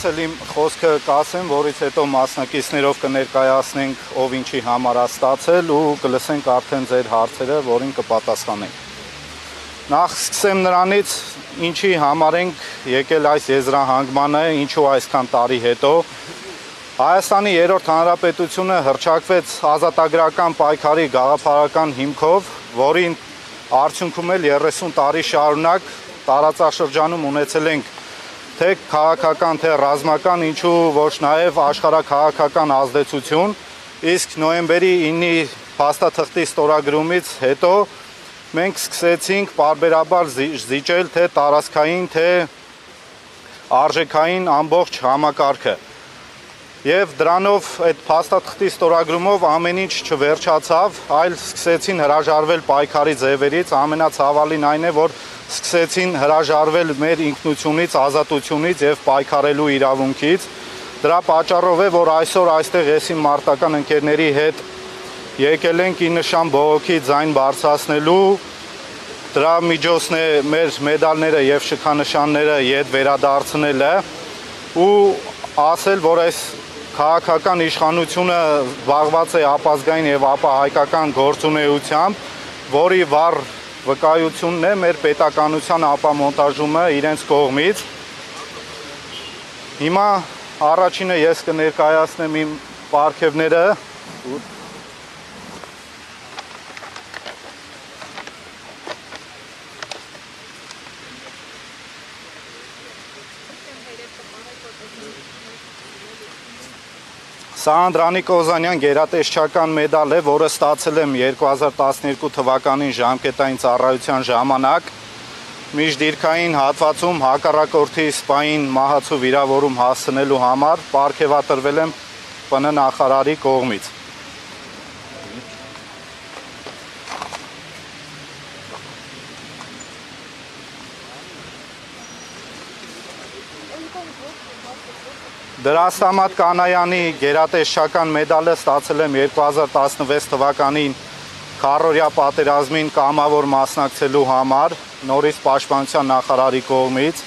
Իմ խոսքը կասեմ, որից հետո մասնակիցներով կներկայացնենք ով ինչի համար է ստացել ու կլսենք արդեն ձեր հարցերը, որին կպատասխանենք։ Նախ սկսեմ նրանից, ինչի համար ենք եկել այս եզրահանգմանը, ինչու այսքան տարի հետո։ Հայաստանի երրորդ հանրապետությունը հռչակվեց ազատագրական պայքարի գաղափարական հիմքով, որին արդյունքում էլ 30 տարի շարունակ տարածաշրջանում ունեցել ենք թե քաղաքական, թե ռազմական, ինչու ոչ նաև աշխարհաքաղաքական ազդեցություն, իսկ նոյեմբերի 9-ի փաստաթղթի ստորագրումից հետո մենք սկսեցինք պարբերաբար զիջել թե տարածքային, թե արժեքային ամբողջ համակարգը։ Եվ դրանով այդ փաստաթղթի ստորագրումով ամեն ինչ չվերջացավ, այլ սկսեցին հրաժարվել պայքարի ձևերից, ամենացավալին այն է, որ սկսեցին հրաժարվել մեր ինքնությունից, ազատությունից եւ պայքարելու իրավունքից։ Դրա պատճառով է, որ այսօր այստեղ ես իմ մարտական ընկերների հետ եկել ենք ի նշան բողոքի ձայն բարձրացնելու, դրա միջոցն է մեր մեդալները եւ շքանշանները ետ վերադարձնելը ու ասել, որ այս քաղաքական իշխանությունը զբաղված է ապազգային եւ ապահայկական գործունեությամբ, որի վառ վկայությունն է մեր պետականության ապամոնտաժումը իրենց կողմից։ Հիմա առաջինը ես կներկայացնեմ իմ պարգևները։ Սա Անդրանիկ Օզանյան գերատեսչական մեդալ է, որը ստացել եմ 2012 թվականին ժամկետային ծառայության ժամանակ միջդիրքային հատվածում հակառակորդի սպային մահացու վիրավորում հասցնելու համար պարգևատրվել եմ ՊՆ նախարարի կողմից։ Դրաստամատ Կանայանի գերատեսչական մեդալը ստացել եմ 2016 թվականին քառօրյա պատերազմին կամավոր մասնակցելու համար նորից պաշտպանության նախարարի կողմից։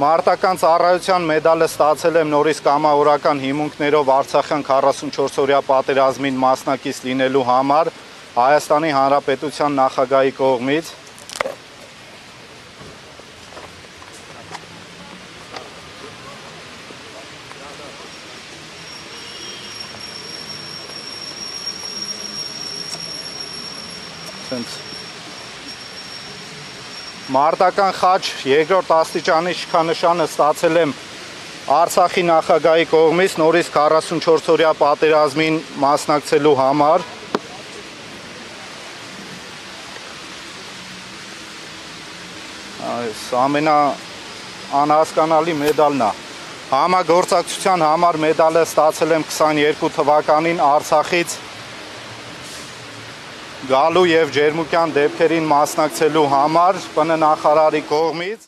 Մարտական ծառայության մեդալը ստացել եմ նորից կամավորական հիմունքներով Արցախյան 44-օրյա պատերազմին մասնակից լինելու համար Հայաստանի Հանրապետության նախագահի կողմից։ Մարտական խաչ երկրորդ աստիճանի շքանշանը ստացել եմ Արցախի նախագահի կողմից նորից 44-օրյա պատերազմին մասնակցելու համար։ Այս ամենաանհասկանալի մեդալն է։ Համագործակցության համար մեդալը ստացել եմ 22 թվականին Արցախից գալու եւ ջերմուկյան դեպքերին մասնակցելու համար ՊՆ նախարարի կողմից։